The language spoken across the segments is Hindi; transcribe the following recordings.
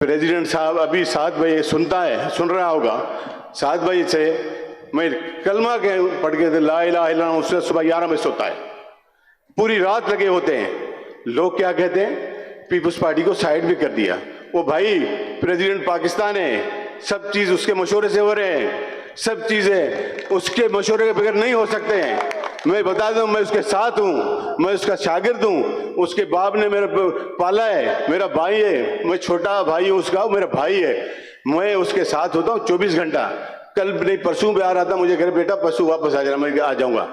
प्रेसिडेंट साहब अभी 7 बजे सुन रहा होगा। 7 बजे से मैं कलमा के पढ़ के ला इलाहा इल्लल्लाह, उससे सुबह 11 बजे सोता है, पूरी रात लगे होते हैं। लोग क्या कहते हैं, पीपुल्स पार्टी को साइड भी कर दिया। वो भाई प्रेसिडेंट पाकिस्तान है, सब चीज उसके मशवरे से हो रहे हैं, सब चीजें उसके मशवरे के बगैर नहीं हो सकते हैं। मैं बता दूं, मैं उसके साथ हूं, मैं उसका शागिर्द हूं, उसके बाप ने मेरा पाला है, मेरा भाई है, मैं छोटा भाई हूं उसका, मेरा भाई है, मैं उसके साथ होता हूं 24 घंटा। कल नहीं परसों भी आ रहा था, मुझे कह रहे बेटा परसों वापस आ जाना, मैं आ जाऊंगा।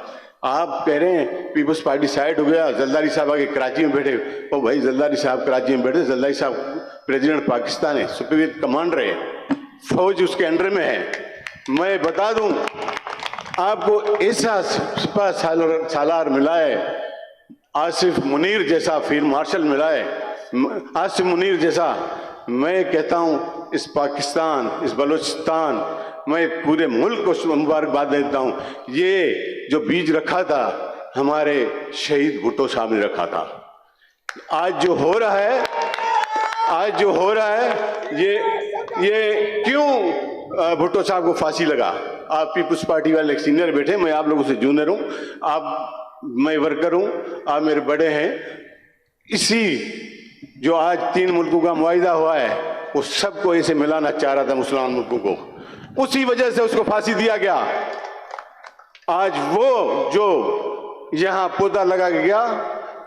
आप कह रहे हैं पीपुल्स पार्टी साइड हो गया, जरदारी साहब आगे कराची में बैठे। ओ भाई, जरदारी साहब कराची में बैठे, जरदारी साहब प्रेसिडेंट पाकिस्तान है, सुप्रीम कमांडर है, फौज उसके अंडर में है। मैं बता दूं आपको, ऐसा सिपा सालार मिला है, आसिफ मुनीर जैसा फील्ड मार्शल मिला है, आसिफ मुनीर जैसा। मैं कहता हूं इस पाकिस्तान, इस बलूचिस्तान, मैं पूरे मुल्क को मुबारकबाद देता हूं। ये जो बीज रखा था हमारे शहीद भुट्टो साहब ने रखा था। आज जो हो रहा है, ये क्यों भुट्टो साहब को फांसी लगा? आप पीपुल्स पार्टी वाले एक सीनियर बैठे, मैं आप लोगों से जूनियर हूं, मैं वर्कर हूं, आप मेरे बड़े हैं। इसी जो आज 3 मुल्कों का मुआहिदा हुआ है, वो सबको ऐसे मिलाना चाह रहा था मुसलमान मुल्कों को, उसी वजह से उसको फांसी दिया गया। आज वो जो यहां पौधा लगा गया,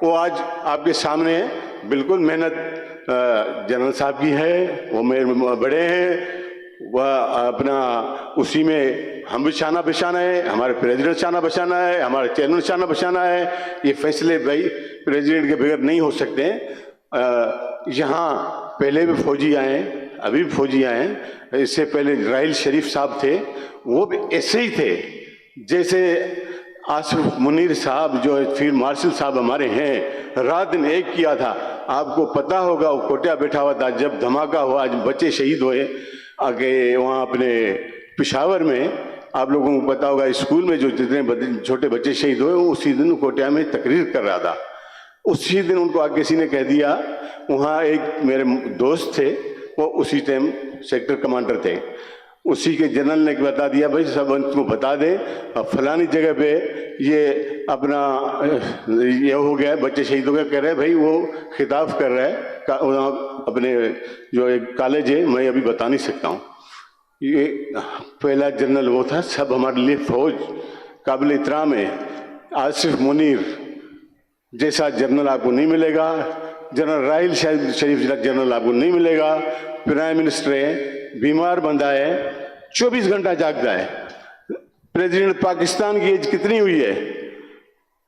वो आज आपके सामने है। बिल्कुल मेहनत जनरल साहब की है, वो मेरे बड़े हैं, वह अपना उसी में हम भी शाना बशाना है, हमारे प्रेसिडेंट शाना बशाना है, हमारे चेयरमैन शाना बशाना है। ये फैसले भाई प्रेसिडेंट के बगैर नहीं हो सकते हैं। यहाँ पहले भी फौजी आए, अभी भी फौजी आए, इससे पहले राहिल शरीफ साहब थे, वो भी ऐसे ही थे जैसे आसिफ मुनीर साहब जो फील्ड मार्शल साहब हमारे हैं, रात दिन एक किया था। आपको पता होगा, वो कोटिया बैठा हुआ था जब धमाका हुआ, आज बच्चे शहीद हुए आगे वहाँ अपने पिशावर में। आप लोगों को पता होगा, स्कूल में जो जितने छोटे बच्चे शहीद हुए, उसी दिन कोटिया में तकरीर कर रहा था। उसी दिन उनको आगे किसी ने कह दिया, वहाँ एक मेरे दोस्त थे, वो उसी टाइम सेक्टर कमांडर थे, उसी के जनरल ने बता दिया, भाई सब उनको बता दें फलानी जगह पे ये अपना ये हो गया, बच्चे शहीद हो गए। कह रहे भाई वो खिताब कर रहा है अपने जो एक कॉलेज है, मैं अभी बता नहीं सकता हूँ। ये पहला जनरल वो था, सब हमारे लिए फौज काबिल इतराम है। आसिफ मुनीर जैसा जनरल आपको नहीं मिलेगा, जनरल राहिल शरीफ जनरल आपको नहीं मिलेगा। प्राइम मिनिस्टर है, बीमार बंदा है, 24 घंटा जागता है। प्रेसिडेंट पाकिस्तान की एज कितनी हुई है?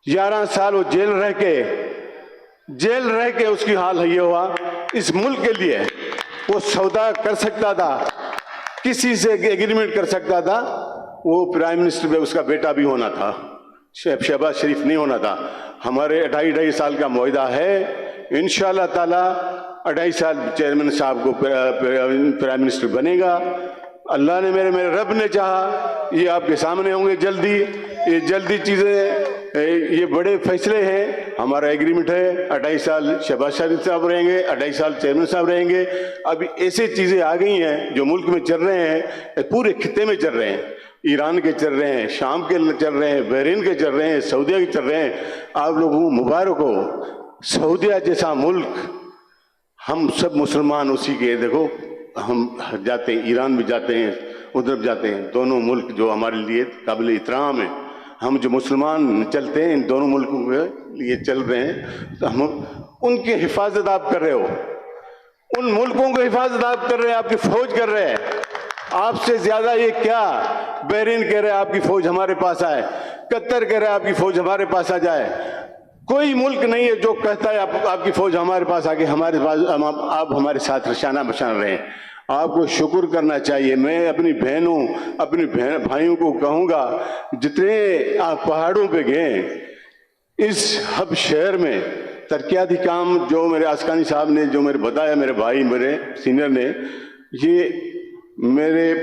11 साल वो जेल रह के उसकी हाल ये हुआ। इस मुल्क के लिए वो सौदा कर सकता था, किसी से एग्रीमेंट कर सकता था। वो प्राइम मिनिस्टर में उसका बेटा भी होना था, शहबाज शरीफ नहीं होना था। हमारे 2.5 साल का मुआहिदा है, इंशाअल्लाह ताला 2.5 साल चेयरमैन साहब को प्राइम मिनिस्टर बनेगा। अल्लाह ने मेरे रब ने चाहा, ये आपके सामने होंगे जल्दी। ये जल्दी चीज़ें, ये बड़े फैसले हैं। हमारा एग्रीमेंट है, 2.5 साल शहबाज शरीफ साहब रहेंगे, 2.5 साल चेयरमैन साहब रहेंगे। अभी ऐसी चीज़ें आ गई हैं जो मुल्क में चल रहे हैं, पूरे खिते में चल रहे हैं। ईरान के चल रहे हैं, शाम के चल रहे हैं, बहरीन के चल रहे हैं, सऊदीया के चल रहे हैं। आप लोगों को मुबारक हो, सऊदीया जैसा मुल्क, हम सब मुसलमान उसी के, देखो हम जाते हैं, ईरान भी जाते हैं, उधर भी जाते हैं। दोनों मुल्क जो हमारे लिए काबिल इतराम है। हम जो मुसलमान चलते हैं, इन दोनों मुल्कों के लिए चल रहे हैं, तो हम उनकी हिफाजत आप कर रहे हो, उन मुल्कों की हिफाजत आप कर रहे हैं, आपकी फौज कर रहे हैं। आपसे ज्यादा ये क्या? बहरीन कह रहे हैं आपकी फौज हमारे पास आए, कतर कह रहे हैं आपकी फौज हमारे पास आ जाए। कोई मुल्क नहीं है जो कहता है आपकी फौज हमारे पास आके हमारे पास आप हमारे साथ शाना बशाना रहे। आपको शुक्र करना चाहिए। मैं अपनी बहनों, अपने भाइयों को कहूँगा, जितने आप पहाड़ों पे गए, इस हब शहर में तरक्याती काम जो मेरे आसकानी साहब ने जो मेरे बताया, मेरे भाई मेरे सीनियर ने, ये मेरे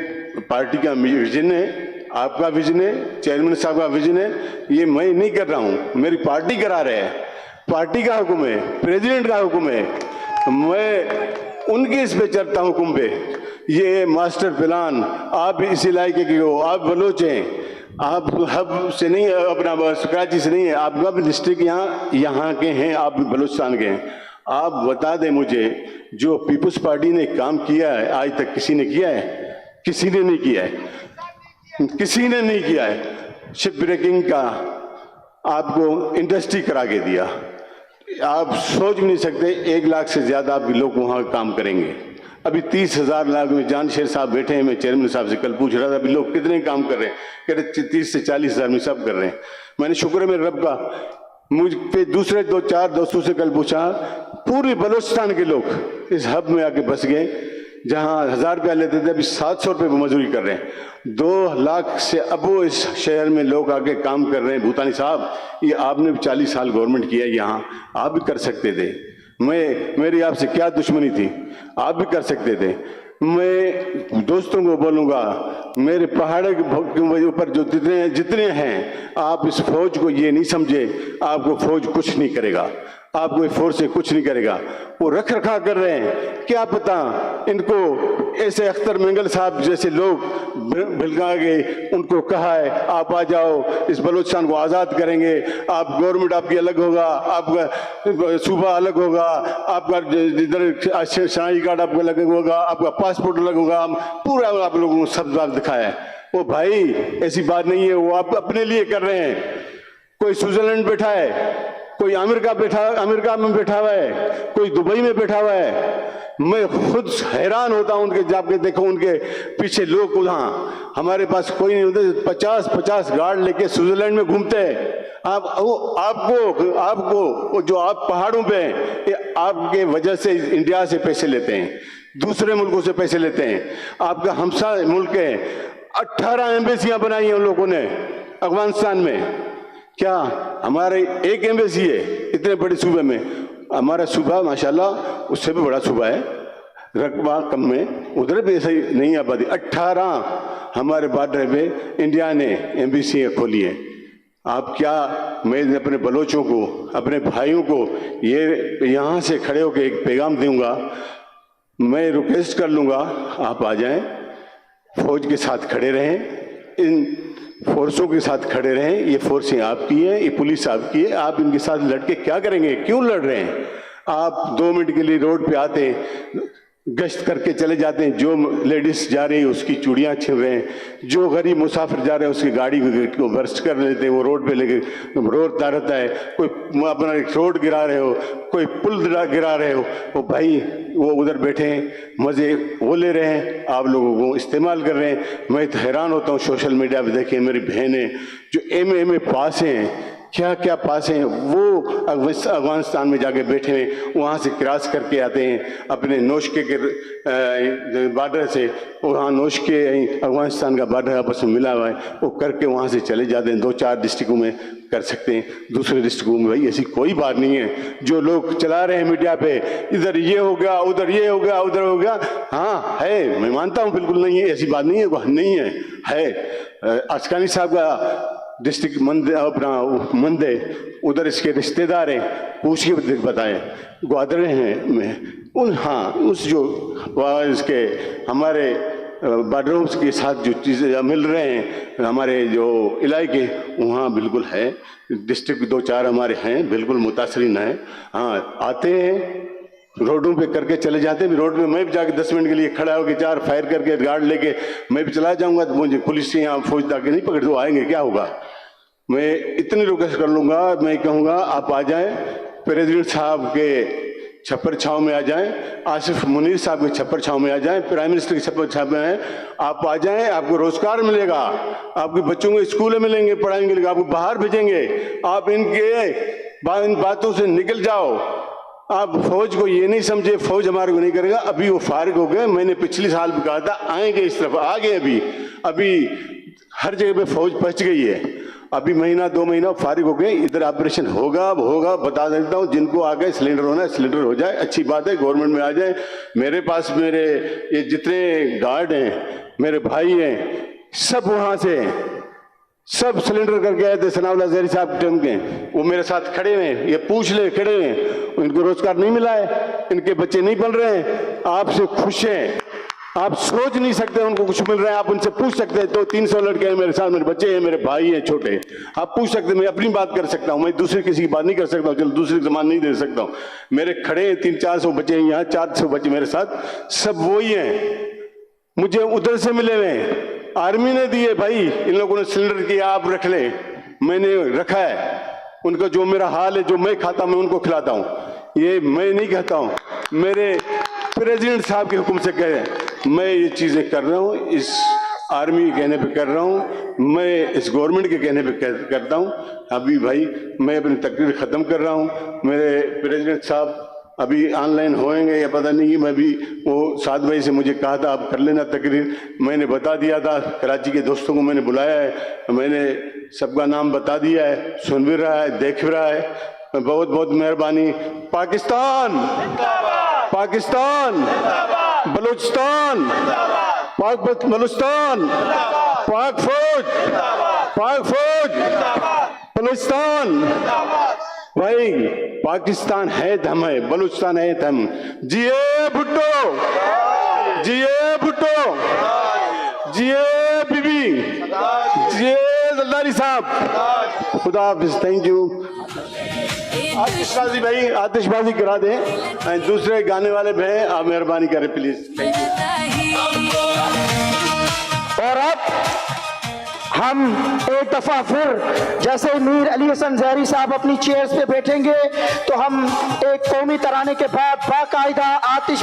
पार्टी का विजन है, आपका विजन है, चेयरमैन साहब का विजन है। ये मैं नहीं कर रहा हूँ, मेरी पार्टी करा रहे हैं, पार्टी का हुक्म है, प्रेसिडेंट का हुक्म है। मैं उनके इस पे चलता हूँ हुक्म पे। ये मास्टर प्लान आप इस इलाके के हो, आप बलोच हैं, आप हब से नहीं, अपना कराची से नहीं है, आप हब डिस्ट्रिक्ट यहाँ के हैं, आप बलूचिस्तान के हैं। आप बता दें मुझे, जो पीपल्स पार्टी ने काम किया है आज तक किसी ने किया है? किसी ने नहीं किया है, किसी ने नहीं किया है। शिप ब्रेकिंग का आपको इंडस्ट्री करा के दिया, आप सोच भी नहीं सकते 1 लाख से ज्यादा आप लोग वहां काम करेंगे। अभी 30,000 लाख में जान शेर साहब बैठे हैं, मैं चेयरमैन साहब से कल पूछ रहा था अभी लोग कितने काम कर रहे हैं, कह रहे 30 से 40,000 में सब कर रहे हैं। मैंने शुक्र है मेरे रब का, मुझ पे दूसरे 2-4 दोस्तों से कल पूछा, पूरे बलूचिस्तान के लोग इस हब में आके बस गए, जहां 1000 रुपया लेते थे अभी 700 रुपये मजदूरी कर रहे हैं। 2 लाख से अब वो इस शहर में लोग आके काम कर रहे हैं। भूतानी साहब, ये आपने 40 साल गवर्नमेंट किया, यहाँ आप भी कर सकते थे। मेरी आपसे क्या दुश्मनी थी, आप भी कर सकते थे। मैं दोस्तों को बोलूँगा, मेरे पहाड़ के ऊपर जो जितने हैं, आप इस फौज को ये नहीं समझे, आपको फौज कुछ नहीं करेगा, आपको ये फोर्स से कुछ नहीं करेगा। वो रख रखा कर रहे हैं, क्या पता इनको ऐसे अख्तर मंगल साहब जैसे लोग भिलगा के उनको कहा है आप आ जाओ, इस बलूचिस्तान को आज़ाद करेंगे, आप गवर्नमेंट आपकी अलग होगा, आपका सूबा अलग होगा, आपका इधर शनाई कार्ड आपका अलग होगा, आपका पासपोर्ट अलग होगा, पूरा आप लोगों को सब बात दिखाया है। वो भाई ऐसी बात नहीं है, वो आप अपने लिए कर रहे हैं। कोई स्विट्जरलैंड बैठा है, कोई अमेरिका में बैठा हुआ है, कोई दुबई में बैठा हुआ है। मैं खुद हैरान होता हूं उनके, जाके देखो उनके पीछे लोग, वहां हमारे पास कोई नहीं होते, 50-50 गार्ड लेके स्विट्जरलैंड में घूमते हैं। आपको जो आप पहाड़ों पे हैं, आपके वजह से इंडिया से पैसे लेते हैं, दूसरे मुल्कों से पैसे लेते हैं। आपका हमसा मुल्क है, 18 एम्बेसियां बनाई हैं उन लोगों ने अफगानिस्तान में। क्या हमारे एक एम्बेसी है इतने बड़े सूबे में? हमारा सूबा माशाल्लाह उससे भी बड़ा सूबा है, रकबा कम में, उधर भी ऐसा ही नहीं आबादी। 18 हमारे बॉर्डर पे इंडिया ने एम्बेसियाँ खोली हैं। आप क्या, मैं अपने बलोचों को, अपने भाइयों को ये यहाँ से खड़े होकर एक पैगाम दूंगा, मैं रिक्वेस्ट कर लूँगा आप आ जाएं, फौज के साथ खड़े रहें, इन फोर्सों के साथ खड़े रहें। ये फोर्सें आपकी हैं, ये पुलिस आपकी है, आप इनके साथ लड़के क्या करेंगे? क्यों लड़ रहे हैं? आप 2 मिनट के लिए रोड पे आते हैं, गश्त करके चले जाते हैं, जो लेडीज जा रही है उसकी चूड़ियाँ छीन रहे हैं, जो गरीब मुसाफिर जा रहे हैं उसकी गाड़ी को बर्स्ट कर लेते हैं, वो रोड पे लेके रोता रहता है। कोई अपना रोड गिरा रहे हो, कोई पुल गिरा रहे हो, वो भाई वो उधर बैठे हैं, मज़े वो ले रहे हैं, आप लोगों को इस्तेमाल कर रहे हैं। मैं तो हैरान होता हूँ, सोशल मीडिया पे देखिए मेरी बहनें जो MA पास हैं, क्या क्या पास हैं, वो अफगानिस्तान में जाके बैठे हैं, वहाँ से क्रॉस करके आते हैं अपने नोशके के बॉर्डर से, वहाँ नोशके अफगानिस्तान का बॉर्डर आपस में मिला हुआ है, वो करके वहाँ से चले जाते हैं। 2-4 डिस्ट्रिक्टों में कर सकते हैं, दूसरे डिस्ट्रिक्टों में भाई ऐसी कोई बात नहीं है। जो लोग चला रहे हैं मीडिया पे, इधर ये हो गया, उधर ये हो गया, उधर हो गया, हाँ है, मैं मानता हूँ, बिल्कुल नहीं है, ऐसी बात नहीं है, नहीं है। अस्कानी साहब का डिस्ट्रिक्ट मंदे उधर इसके रिश्तेदार हैं, पूछ के बताएं, ग्वादरे हैं में उन, हाँ उस जो इसके हमारे बॉर्डरों के साथ जो चीज़ें मिल रहे हैं हमारे जो इलाके, वहाँ बिल्कुल है। डिस्ट्रिक्ट 2-4 हमारे हैं, बिल्कुल मुतासरीन है। हाँ आते हैं, रोडों पे करके चले जाते हैं। रोड में मैं भी जाके 10 मिनट के लिए खड़ा होकर 4 फायर करके गार्ड लेके मैं भी चला जाऊंगा, तो मुझे पुलिस से यहाँ फौज ताकि नहीं पकड़, तो आएंगे, क्या होगा? मैं इतनी रिक्वेस्ट कर लूँगा, मैं कहूँगा आप आ जाएं, प्रेसिडेंट साहब के छप्पर छाँव में आ जाएं, आसिफ मुनीर साहब के छप्पर छाँव में आ जाएं, प्राइम मिनिस्टर के छप्पर छाँव में हैं, आप आ जाएं, आपको रोजगार मिलेगा, आपके बच्चों को स्कूल मिलेंगे, पढ़ाएंगे, आपको बाहर भेजेंगे। आप इन बातों से निकल जाओ। आप फौज को ये नहीं समझे फौज हमारे को नहीं करेगा। अभी वो फारिग हो गए, मैंने पिछले साल भी कहा था आएंगे इस तरफ, आ गए। अभी हर जगह पे फौज पहुंच गई है, अभी 1-2 महीना फारिग हो गए। इधर ऑपरेशन होगा बता देता हूँ, जिनको आ गए सिलेंडर होना है सिलेंडर हो जाए, अच्छी बात है, गवर्नमेंट में आ जाए। मेरे पास मेरे ये जितने गार्ड हैं, मेरे भाई हैं, सब वहाँ से सब सिलेंडर करके आए थे। सनाउल्लाह ज़हरी साहब टीम के, वो मेरे साथ खड़े हैं, ये पूछ ले खड़े हैं, इनको रोजगार नहीं मिला है, इनके बच्चे नहीं पल रहे हैं। आपसे खुश हैं, आप सोच नहीं सकते उनको कुछ मिल रहा है। आप उनसे पूछ सकते हैं, 200-300 लड़के हैं मेरे साथ, मेरे बच्चे हैं, मेरे भाई हैं छोटे, आप पूछ सकते हैं। मैं अपनी बात कर सकता हूं, मैं दूसरे किसी की बात नहीं कर सकता हूं, चलो दूसरे सामान नहीं दे सकता हूं। मेरे खड़े हैं 300-400 बच्चे हैं यहाँ, 400 बच्चे मेरे साथ, सब वही हैं, मुझे उधर से मिले हुए हैं, आर्मी ने दिए भाई, इन लोगों ने सिलेंडर किया, आप रख ले, मैंने रखा है। उनका जो मेरा हाल है, जो मैं खाता मैं उनको खिलाता हूँ, ये मैं नहीं कहता हूँ, मेरे प्रेसिडेंट साहब के हुक्म से कह, मैं ये चीजें कर रहा हूँ, इस आर्मी के कहने पे कर रहा हूँ, मैं इस गवर्नमेंट के कहने पे करता हूँ। अभी भाई मैं अपनी तकरीर खत्म कर रहा हूँ, मेरे प्रेसिडेंट साहब अभी ऑनलाइन होएंगे या पता नहीं, मैं भी वो 7 बजे से मुझे कहा था आप कर लेना तकरीर, मैंने बता दिया था, कराची के दोस्तों को मैंने बुलाया है, मैंने सबका नाम बता दिया है, सुन भी रहा है, देख भी रहा है, बहुत बहुत मेहरबानी। पाकिस्तान, पाकिस्तान, बलूचिस्तान, पाक बलूचिस्तान, पाक फौज, पाक फौज, बलूचिस्तान। भाई पाकिस्तान है दम है, बलूचिस्तान है दम। जिए भुट्टो, जिए भुट्टो, जिए बीबी, जिए जरदारी साहब। खुदा हाफिज, थैंक यू। आतिशबाजी भाई, आतिशबाजी करा दें, दूसरे गाने वाले भाई आप मेहरबानी करें प्लीज, थैंक यू। और अब हम एक दफा फिर जैसे मीर अली हसन ज़हरी साहब अपनी चेयर्स पे बैठेंगे तो हम एक कौमी तराने के बाद बाकायदा आतिश